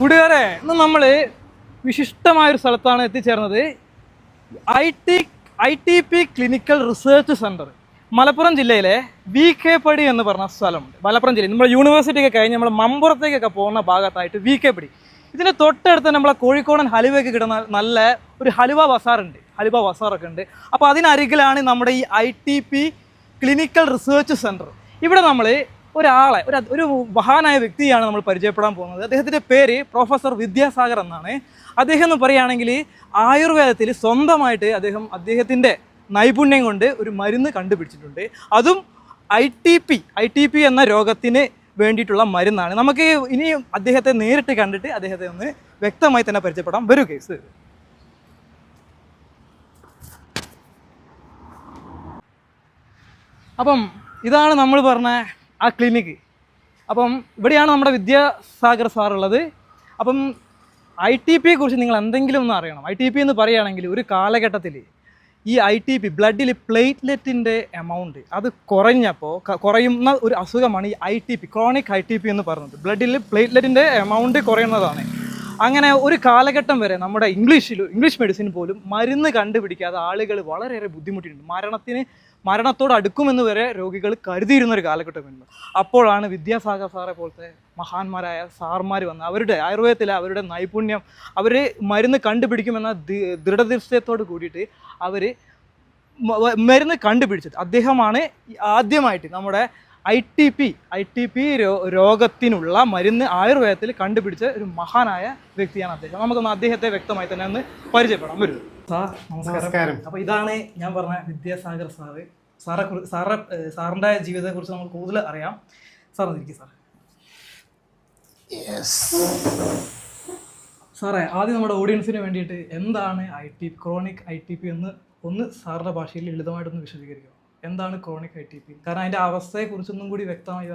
കൂട്ടുകാരെ ഇന്ന് നമ്മൾ വിശിഷ്ടമായൊരു സ്ഥലത്താണ് എത്തിച്ചേർന്നത്. ITP clinical research centre, Malappuram ജില്ലയിലെ VK പടി എന്ന് പറഞ്ഞ സ്ഥലമുണ്ട്. മലപ്പുറം ജില്ലയിൽ നമ്മുടെ യൂണിവേഴ്സിറ്റി ഒക്കെ കഴിഞ്ഞ് നമ്മൾ മമ്പുറത്തേക്കൊക്കെ പോകുന്ന ഭാഗത്തായിട്ട് VK പടി. ഇതിന് തൊട്ടടുത്ത് നമ്മളെ കോഴിക്കോടൻ ഹലുവയൊക്കെ കിട്ടുന്ന നല്ല ഒരു ഹലുവ ബസാറൊക്കെ ഉണ്ട്. അപ്പോൾ അതിനരികിലാണ് നമ്മുടെ ഈ ITP ക്ലിനിക്കൽ റിസർച്ച് സെൻറ്റർ. ഇവിടെ നമ്മൾ ഒരാളെ ഒരു മഹാനായ വ്യക്തിയാണ് നമ്മൾ പരിചയപ്പെടാൻ പോകുന്നത്. അദ്ദേഹത്തിൻ്റെ പേര് പ്രൊഫസർ വിദ്യാസാഗർ എന്നാണ്. അദ്ദേഹം എന്ന് പറയുകയാണെങ്കിൽ ആയുർവേദത്തിൽ സ്വന്തമായിട്ട് അദ്ദേഹത്തിൻ്റെ നൈപുണ്യം കൊണ്ട് ഒരു മരുന്ന് കണ്ടുപിടിച്ചിട്ടുണ്ട്. അതും ITP എന്ന രോഗത്തിന് വേണ്ടിയിട്ടുള്ള മരുന്നാണ്. നമുക്ക് ഇനിയും അദ്ദേഹത്തെ നേരിട്ട് കണ്ടിട്ട് അദ്ദേഹത്തെ ഒന്ന് വ്യക്തമായി തന്നെ പരിചയപ്പെടാം. വരൂ കേസ്. അപ്പം ഇതാണ് നമ്മൾ പറഞ്ഞ ആ ക്ലിനിക്ക്. അപ്പം ഇവിടെയാണ് നമ്മുടെ വിദ്യാസാഗർ സാർ ഉള്ളത്. അപ്പം ITP കുറിച്ച് നിങ്ങൾ എന്തെങ്കിലും ഒന്ന് അറിയണം. ITP എന്ന് പറയുകയാണെങ്കിൽ ഒരു കാലഘട്ടത്തിൽ ഈ ITP ബ്ലഡിൽ പ്ലേറ്റ്ലെറ്റിൻ്റെ എമൗണ്ട് അത് കുറയുന്ന ഒരു അസുഖമാണ് ഈ ITP, ക്രോണിക് ITP എന്ന് പറയുന്നത്. ബ്ലഡിൽ പ്ലേറ്റ്ലെറ്റിൻ്റെ എമൗണ്ട് കുറയുന്നതാണ്. അങ്ങനെ ഒരു കാലഘട്ടം വരെ നമ്മുടെ ഇംഗ്ലീഷ് മെഡിസിൻ പോലും മരുന്ന് കണ്ടുപിടിക്കാതെ ആളുകൾ വളരെയേറെ ബുദ്ധിമുട്ടിയിട്ടുണ്ട്. മരണത്തോട് അടുക്കുമെന്ന് വരെ രോഗികൾ കരുതിയിരുന്ന ഒരു കാലഘട്ടം വരുന്നത്. അപ്പോഴാണ് വിദ്യാസാഗർ സാറെ പോലത്തെ മഹാന്മാരായ സാർമാർ വന്ന് ആയുർവേദത്തിലെ അവരുടെ നൈപുണ്യം, അവർ മരുന്ന് കണ്ടുപിടിക്കുമെന്ന ദൃഢനിശ്ചയത്തോട് കൂടിയിട്ട് അവർ മരുന്ന് കണ്ടുപിടിച്ചത്. അദ്ദേഹമാണ് ആദ്യമായിട്ട് നമ്മുടെ ITP രോഗത്തിനുള്ള മരുന്ന് ആയുർവേദത്തിൽ കണ്ടുപിടിച്ച ഒരു മഹാനായ വ്യക്തിയാണ് അദ്ദേഹം. നമുക്കൊന്ന് അദ്ദേഹത്തെ വ്യക്തമായി തന്നെ ഒന്ന് പരിചയപ്പെടാം. വരും സാർ, നമസ്കാരം. അപ്പോൾ ഇതാണ് ഞാൻ പറഞ്ഞ വിദ്യാസാഗർ സാറ്. സാറിൻ്റെ ജീവിതത്തെക്കുറിച്ച് നമുക്ക് കൂടുതൽ അറിയാം. സാർ ഇരിക്കും. സാറേ, ആദ്യം നമ്മുടെ ഓഡിയൻസിന് വേണ്ടിയിട്ട് എന്താണ് ക്രോണിക് ITP എന്ന് ഒന്ന് സാറിൻ്റെ ഭാഷയിൽ ലളിതമായിട്ടൊന്ന് വിശദീകരിക്കുക. എന്താണ് ക്രോണിക് ITP? കാരണം അതിൻ്റെ അവസ്ഥയെക്കുറിച്ചൊന്നും കൂടി വ്യക്തമായി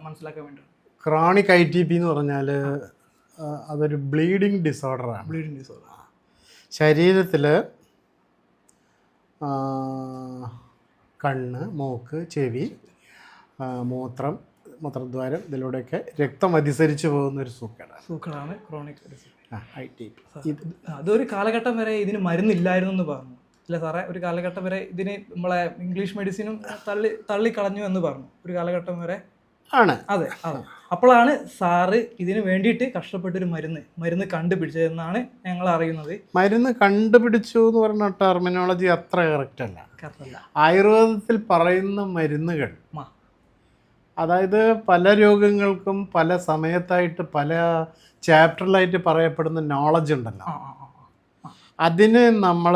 മനസ്സിലാക്കാൻ വേണ്ടിയാണ്. ക്രോണിക് ITP എന്ന് പറഞ്ഞാൽ അതൊരു ബ്ലീഡിങ് ഡിസോർഡറാണ്. ശരീരത്തിൽ കണ്ണ്, മൂക്ക്, ചെവി, മൂത്രദ്വാരം ഇതിലൂടെയൊക്കെ രക്തം അധിസരിച്ച് പോകുന്ന ഒരു സൂക്കേടാണ് ക്രോണിക് ITP. അതൊരു കാലഘട്ടം വരെ ഇതിന് മരുന്നില്ലായിരുന്നു എന്ന് പറഞ്ഞു അല്ലേ സാറേ? ഒരു കാലഘട്ടം വരെ ഇതിന് നമ്മളെ ഇംഗ്ലീഷ് മെഡിസിനും തള്ളിക്കളഞ്ഞു എന്ന് പറഞ്ഞു ഒരു കാലഘട്ടം വരെ ആണ്. അതെ. അപ്പോഴാണ് സാറ് ഇതിന് വേണ്ടിയിട്ട് കഷ്ടപ്പെട്ടൊരു മരുന്ന് കണ്ടുപിടിച്ചതെന്നാണ് ഞങ്ങൾ അറിയുന്നത്. മരുന്ന് കണ്ടുപിടിച്ചു എന്ന് പറഞ്ഞ ടെർമിനോളജി അത്ര കറക്റ്റ് അല്ല. ആയുർവേദത്തിൽ പറയുന്ന മരുന്നുകൾ, അതായത് പല രോഗങ്ങൾക്കും പല സമയത്തായിട്ട് പല ചാപ്റ്ററിലായിട്ട് പറയപ്പെടുന്ന നോളജ് ഉണ്ടല്ലോ, അതിന് നമ്മൾ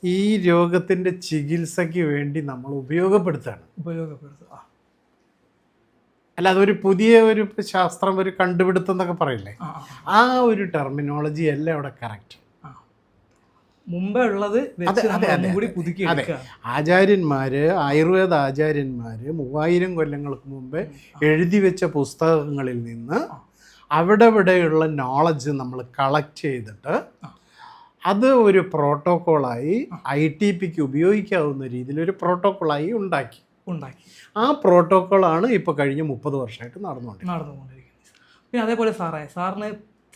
ഈ രോഗത്തിൻ്റെ ചികിത്സയ്ക്ക് വേണ്ടി നമ്മൾ ഉപയോഗപ്പെടുത്തുക. അല്ല, അതൊരു പുതിയ ഒരു ശാസ്ത്രം, ഒരു കണ്ടുപിടുത്തം എന്നൊക്കെ പറയില്ലേ, ആ ഒരു ടെർമിനോളജി അല്ല അവിടെ കറക്റ്റ്. മുമ്പേ ഉള്ളത് അതെ, ആയുർവേദ ആചാര്യന്മാർ 3000 കൊല്ലങ്ങൾക്ക് മുമ്പേ എഴുതി വെച്ച പുസ്തകങ്ങളിൽ നിന്ന് അവിടെയുള്ള നോളജ് നമ്മൾ കളക്ട് ചെയ്തിട്ട് അത് ഒരു പ്രോട്ടോക്കോളായി ITPക്ക് ഉപയോഗിക്കാവുന്ന രീതിയിൽ ഒരു പ്രോട്ടോക്കോളായി ഉണ്ടാക്കി. ആ പ്രോട്ടോക്കോളാണ് ഇപ്പോൾ കഴിഞ്ഞ 30 വർഷമായിട്ട് നടന്നുകൊണ്ടിരിക്കുന്നത്. പിന്നെ അതേപോലെ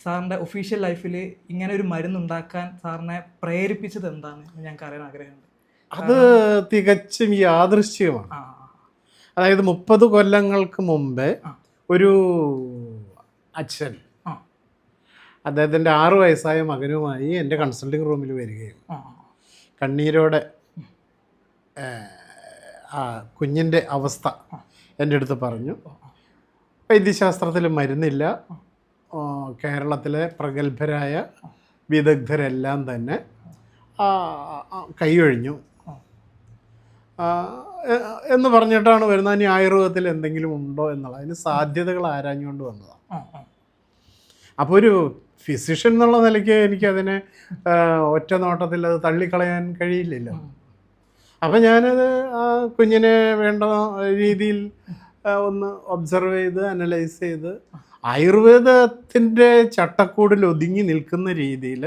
സാറിൻ്റെ ഒഫീഷ്യൽ ലൈഫിൽ ഇങ്ങനെ ഒരു മരുന്നുണ്ടാക്കാൻ സാറിനെ പ്രേരിപ്പിച്ചത് എന്താണ് ഞങ്ങൾക്ക് അറിയാൻ ആഗ്രഹമുണ്ട്. അത് തികച്ചും യാദൃശ്ചികമാണ്. അതായത് 30 കൊല്ലങ്ങൾക്ക് മുമ്പേ ഒരു അച്ഛൻ അദ്ദേഹത്തിൻ്റെ 6 വയസ്സായ മകനുമായി എൻ്റെ കൺസൾട്ടിങ് റൂമിൽ വരികയും കണ്ണീരോടെ ആ കുഞ്ഞിൻ്റെ അവസ്ഥ എൻ്റെ അടുത്ത് പറഞ്ഞു. വൈദ്യശാസ്ത്രത്തിൽ മരുന്നില്ല, കേരളത്തിലെ പ്രഗത്ഭരായ വിദഗ്ധരെല്ലാം തന്നെ കൈയൊഴിഞ്ഞു എന്ന് പറഞ്ഞിട്ടാണ് വരുന്നത്. ഇനി ആയുർവേദത്തിൽ എന്തെങ്കിലും ഉണ്ടോ എന്നുള്ളത് അതിന് സാധ്യതകൾ ആരാഞ്ഞുകൊണ്ട് വന്നതാണ്. അപ്പോൾ ഒരു ഫിസിഷ്യൻ എന്നുള്ള നിലയ്ക്ക് എനിക്കതിനെ ഒറ്റ നോട്ടത്തിൽ അത് തള്ളിക്കളയാൻ കഴിയില്ലല്ലോ. അപ്പം ഞാനത് ആ കുഞ്ഞിനെ വേണ്ട രീതിയിൽ ഒന്ന് ഒബ്സർവ് ചെയ്ത് അനലൈസ് ചെയ്ത് ആയുർവേദത്തിൻ്റെ ചട്ടക്കൂടിൽ ഒതുങ്ങി നിൽക്കുന്ന രീതിയിൽ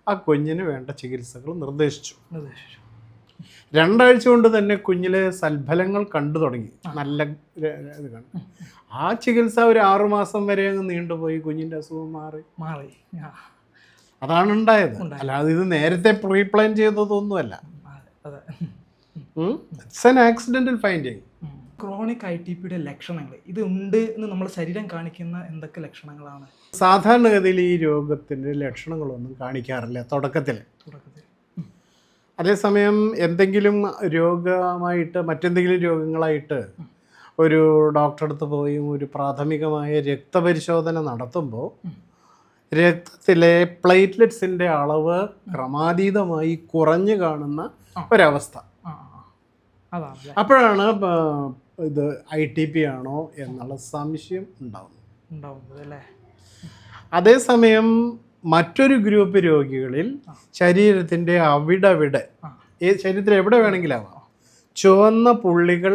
ആ കുഞ്ഞിന് വേണ്ട ചികിത്സകൾ നിർദ്ദേശിച്ചു. 2 ആഴ്ച കൊണ്ട് തന്നെ കുഞ്ഞിലെ സൽഫലങ്ങൾ കണ്ടു തുടങ്ങി. നല്ല ഇത് കണ്ടു. ആ ചികിത്സ ഒരു 6 മാസം വരെ അങ്ങ് നീണ്ടുപോയി. കുഞ്ഞിൻ്റെ അസുഖം മാറി. അതാണ് ഉണ്ടായത്. അല്ലാതെ ഇത് നേരത്തെ പ്രീ പ്ലാൻ ചെയ്തതൊന്നുമല്ല. It's an accidental finding. Chronic ITPയുടെ ലക്ഷണങ്ങൾ ഇത് ഉണ്ട് എന്ന് നമ്മുടെ ശരീരം കാണിക്കുന്ന എന്തൊക്കെ ലക്ഷണങ്ങളാണ്? സാധാരണഗതിയിൽ ഈ രോഗത്തിൻ്റെ ലക്ഷണങ്ങളൊന്നും കാണിക്കാറില്ല തുടക്കത്തിൽ. അതേസമയം എന്തെങ്കിലും രോഗമായിട്ട് മറ്റെന്തെങ്കിലും രോഗങ്ങളായിട്ട് ഒരു ഡോക്ടറെ അടുത്ത് പോയി ഒരു പ്രാഥമികമായ രക്തപരിശോധന നടത്തുമ്പോൾ രക്തത്തിലെ പ്ലേറ്റ്ലെറ്റ്സിൻ്റെ അളവ് ക്രമാതീതമായി കുറഞ്ഞു കാണുന്ന ഒരവസ്ഥ. അപ്പോഴാണ് ഇത് ITP ആണോ എന്നുള്ള സംശയം ഉണ്ടാവുന്നത് അല്ലേ. അതേസമയം മറ്റൊരു ഗ്രൂപ്പ് രോഗികളിൽ ശരീരത്തിൻ്റെ അവിടവിടെ ശരീരത്തിൽ എവിടെ വേണമെങ്കിലാവാം ചുവന്ന പുള്ളികൾ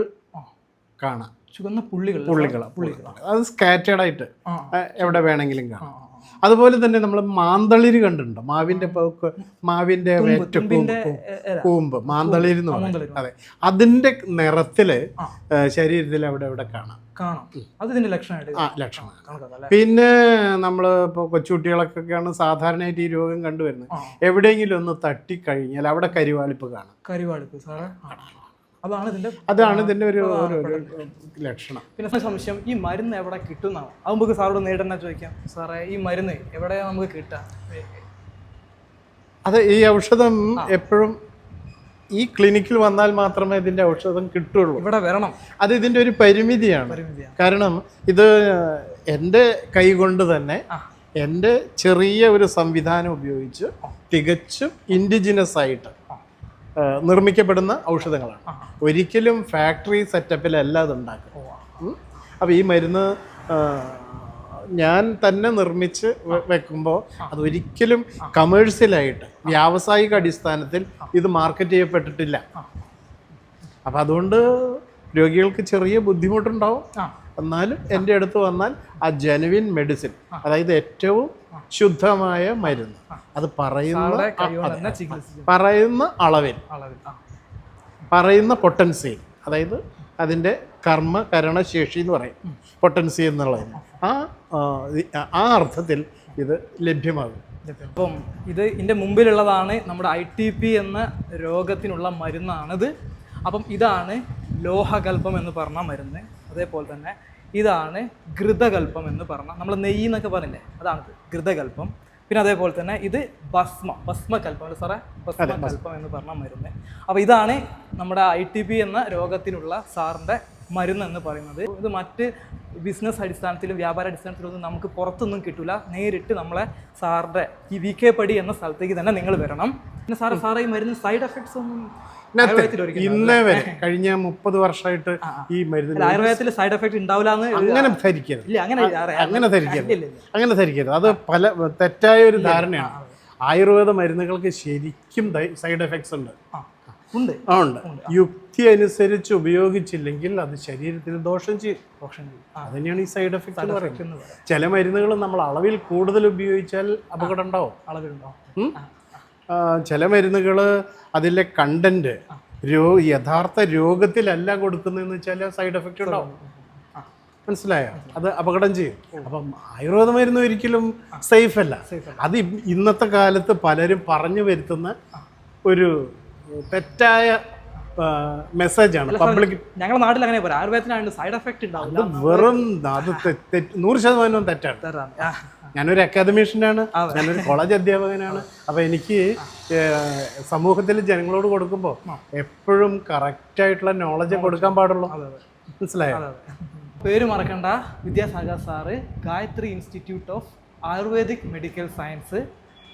കാണാം. ചുവന്ന പുള്ളികൾ അത് സ്കാറ്റേഡായിട്ട് എവിടെ വേണമെങ്കിലും കാണാം. അതുപോലെ തന്നെ നമ്മൾ മാന്തളിര് കണ്ടിട്ടുണ്ടോ? മാവിൻ്റെ കൂമ്പ് മാന്തളിര് എന്ന് പറയും. അതെ, അതിൻ്റെ നിറത്തില് ശരീരത്തിൽ അവിടെ കാണാം. ലക്ഷണം. പിന്നെ നമ്മൾ ഇപ്പോൾ കൊച്ചുകുട്ടികളൊക്കെയാണ് സാധാരണയായിട്ട് ഈ രോഗം കണ്ടുവരുന്നത്. എവിടെയെങ്കിലും ഒന്ന് തട്ടിക്കഴിഞ്ഞാൽ അവിടെ കരിവാളിപ്പ് കാണാം. അതാണ് ഇതിന്റെ ഒരു ലക്ഷണം. പിന്നെ സംശയം, ഈ മരുന്ന് എവിടെ കിട്ടുന്നതാണ്? അത് നമുക്ക് സാറോട് നേരിട്ട് ചോദിക്കാം. സാറേ, ഈ മരുന്ന് എവിടെയാണ് നമുക്ക് കിട്ടുക? അത് ഈ ഔഷധം എപ്പോഴും ഈ ക്ലിനിക്കിൽ വന്നാൽ മാത്രമേ ഇതിന്റെ ഔഷധം കിട്ടുള്ളൂ. ഇവിടെ വരണം. അത് ഇതിന്റെ ഒരു പരിമിതിയാണ്. കാരണം ഇത് എൻ്റെ കൈകൊണ്ട് തന്നെ എൻ്റെ ചെറിയ ഒരു സംവിധാനം ഉപയോഗിച്ച് തികച്ചും ഇൻഡിജിനസ് ആയിട്ട് നിർമ്മിക്കപ്പെടുന്ന ഔഷധങ്ങളാണ്. ഒരിക്കലും ഫാക്ടറി സെറ്റപ്പിലല്ല അത് ഉണ്ടാക്കുക. അപ്പോൾ ഈ മരുന്ന് ഞാൻ തന്നെ നിർമ്മിച്ച് വെക്കുമ്പോൾ അതൊരിക്കലും കമേഴ്സ്യലായിട്ട് വ്യാവസായിക അടിസ്ഥാനത്തിൽ ഇത് മാർക്കറ്റ് ചെയ്യപ്പെട്ടിട്ടില്ല. അപ്പം അതുകൊണ്ട് രോഗികൾക്ക് ചെറിയ ബുദ്ധിമുട്ടുണ്ടാവും. എന്നാലും എൻ്റെ അടുത്ത് വന്നാൽ ആ ജെനുവിൻ മെഡിസിൻ, അതായത് ഏറ്റവും ശുദ്ധമായ മരുന്ന്, അത് പറയുന്ന അളവിൽ പറയുന്ന പൊട്ടൻസി, അതായത് അതിൻ്റെ കരണശേഷി എന്ന് പറയും, പൊട്ടൻസി എന്നുള്ളതിന് ആ അർത്ഥത്തിൽ ഇത് ലഭ്യമാകും. അപ്പം ഇതിൻ്റെ മുമ്പിലുള്ളതാണ് നമ്മുടെ ITP എന്ന രോഗത്തിനുള്ള മരുന്നാണിത്. അപ്പം ഇതാണ് ലോഹകൽപ്പം എന്ന് പറഞ്ഞ മരുന്ന്. അതേപോലെ തന്നെ ഇതാണ് ഘൃതകൽപ്പം എന്ന് പറഞ്ഞാൽ നമ്മൾ നെയ്യ് എന്നൊക്കെ പറഞ്ഞില്ലേ, അതാണിത് ഘൃതകൽപ്പം. പിന്നെ അതേപോലെ തന്നെ ഇത് ഭസ്മകൽപ്പം അല്ലേ സാറേ? ഭസ്മകൽപ്പം എന്ന് പറഞ്ഞ മരുന്ന്. അപ്പോൾ ഇതാണ് നമ്മുടെ ITP എന്ന രോഗത്തിനുള്ള സാറിൻ്റെ മരുന്ന് എന്ന് പറയുന്നത്. ഇത് മറ്റ് ബിസിനസ് അടിസ്ഥാനത്തിലും വ്യാപാര അടിസ്ഥാനത്തിലൊന്നും നമുക്ക് പുറത്തൊന്നും കിട്ടില്ല. നേരിട്ട് നമ്മളെ സാറിൻ്റെ ഈ VK പടി എന്ന സ്ഥലത്തേക്ക് തന്നെ നിങ്ങൾ വരണം. പിന്നെ സാറേ ഈ മരുന്ന് സൈഡ് എഫക്ട്സ് ഒന്നും ഇന്നേ വരെ കഴിഞ്ഞ 30 വർഷമായിട്ട് ഈ മരുന്ന് ആയുർവേദത്തിൽ സൈഡ് എഫക്ട് ഉണ്ടാവില്ല അങ്ങനെ ധരിക്കരുത്. അത് പല തെറ്റായ ഒരു ധാരണയാണ്. ആയുർവേദ മരുന്നുകൾക്ക് ശരിക്കും സൈഡ് എഫക്ട്സ് ഉണ്ട്. യുക്തി അനുസരിച്ച് ഉപയോഗിച്ചില്ലെങ്കിൽ അത് ശരീരത്തിന് ദോഷം ചെയ്യും. അതുതന്നെയാണ് ഈ സൈഡ് എഫക്ട് എന്ന് പറയുന്നത്. ചില മരുന്നുകൾ നമ്മൾ അളവിൽ കൂടുതൽ ഉപയോഗിച്ചാൽ അപകടം ഉണ്ടാവും. ചില മരുന്നുകൾ അതിലെ കണ്ടന്റ് യഥാർത്ഥ രോഗത്തിലല്ല കൊടുക്കുന്നതെന്ന് വെച്ചാൽ സൈഡ് എഫക്റ്റ് ഉണ്ടാവും. മനസ്സിലായോ? അത് അപകടം ചെയ്യും. അപ്പം ആയുർവേദ മരുന്ന് ഒരിക്കലും സേഫ് അല്ല. അത് ഇന്നത്തെ കാലത്ത് പലരും പറഞ്ഞു വരുത്തുന്ന ഒരു തെറ്റായ മെസ്സേജാണ് പബ്ലിക്. ഞങ്ങളുടെ നാട്ടിൽ അങ്ങനെ പറയാം, ആയുർവേദത്തിനാണ് സൈഡ് എഫക്റ്റ് ഉണ്ടാവും. അത് വെറും 100% തെറ്റാണ്. ഞാനൊരു അക്കാദമീഷ്യനാണ്, ഞാനൊരു കോളേജ് അധ്യാപകനാണ്. അപ്പോൾ എനിക്ക് സമൂഹത്തിൽ ജനങ്ങളോട് കൊടുക്കുമ്പോൾ എപ്പോഴും കറക്റ്റായിട്ടുള്ള നോളജ് കൊടുക്കാൻ പാടുള്ളൂ. മനസ്സിലായോ? പേര് മറക്കണ്ട, Vidyasagar sir Gayatri institute of Ayurvedic medical science,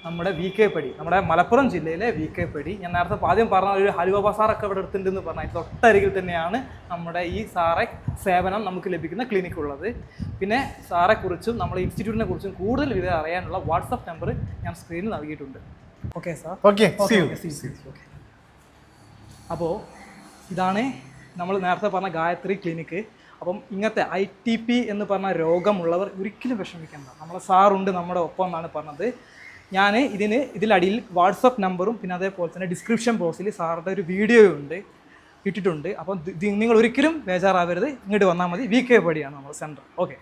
നമ്മുടെ VK പടി, നമ്മുടെ മലപ്പുറം ജില്ലയിലെ VK പടി. ഞാൻ നേരത്തെ ആദ്യം പറഞ്ഞ ഒരു ഹലുവ ബസാറൊക്കെ ഇവിടെ എടുത്തിട്ടുണ്ടെന്ന് പറഞ്ഞാൽ തൊട്ടരികിൽ തന്നെയാണ് നമ്മുടെ ഈ സാറെ സേവനം നമുക്ക് ലഭിക്കുന്ന ക്ലിനിക് ഉള്ളത്. പിന്നെ സാറെക്കുറിച്ചും നമ്മുടെ ഇൻസ്റ്റിറ്റ്യൂട്ടിനെ കുറിച്ചും കൂടുതൽ വിവരം അറിയാനുള്ള വാട്സപ്പ് നമ്പർ ഞാൻ സ്ക്രീനിൽ നൽകിയിട്ടുണ്ട്. Okay sir. ഓക്കെ. അപ്പോൾ ഇതാണ് നമ്മൾ നേരത്തെ പറഞ്ഞ ഗായത്രി ക്ലിനിക്ക്. അപ്പം ഇങ്ങനത്തെ ITP എന്ന് പറഞ്ഞ രോഗമുള്ളവർ ഒരിക്കലും വിഷമിക്കേണ്ട, നമ്മളെ സാറുണ്ട് നമ്മുടെ ഒപ്പം എന്നാണ് പറഞ്ഞത്. ഞാൻ ഇതിലടിയിൽ വാട്സപ്പ് നമ്പറും പിന്നെ അതേപോലെ തന്നെ ഡിസ്ക്രിപ്ഷൻ ബോക്സിൽ സാറിൻ്റെ ഒരു വീഡിയോ ഉണ്ട് ഇട്ടിട്ടുണ്ട്. അപ്പം നിങ്ങൾ ഒരിക്കലും ബേജാറാവരുത്, ഇങ്ങോട്ട് വന്നാൽ മതി. VK പടിയാണ് നമ്മുടെ സെൻറ്റർ. ഓക്കെ.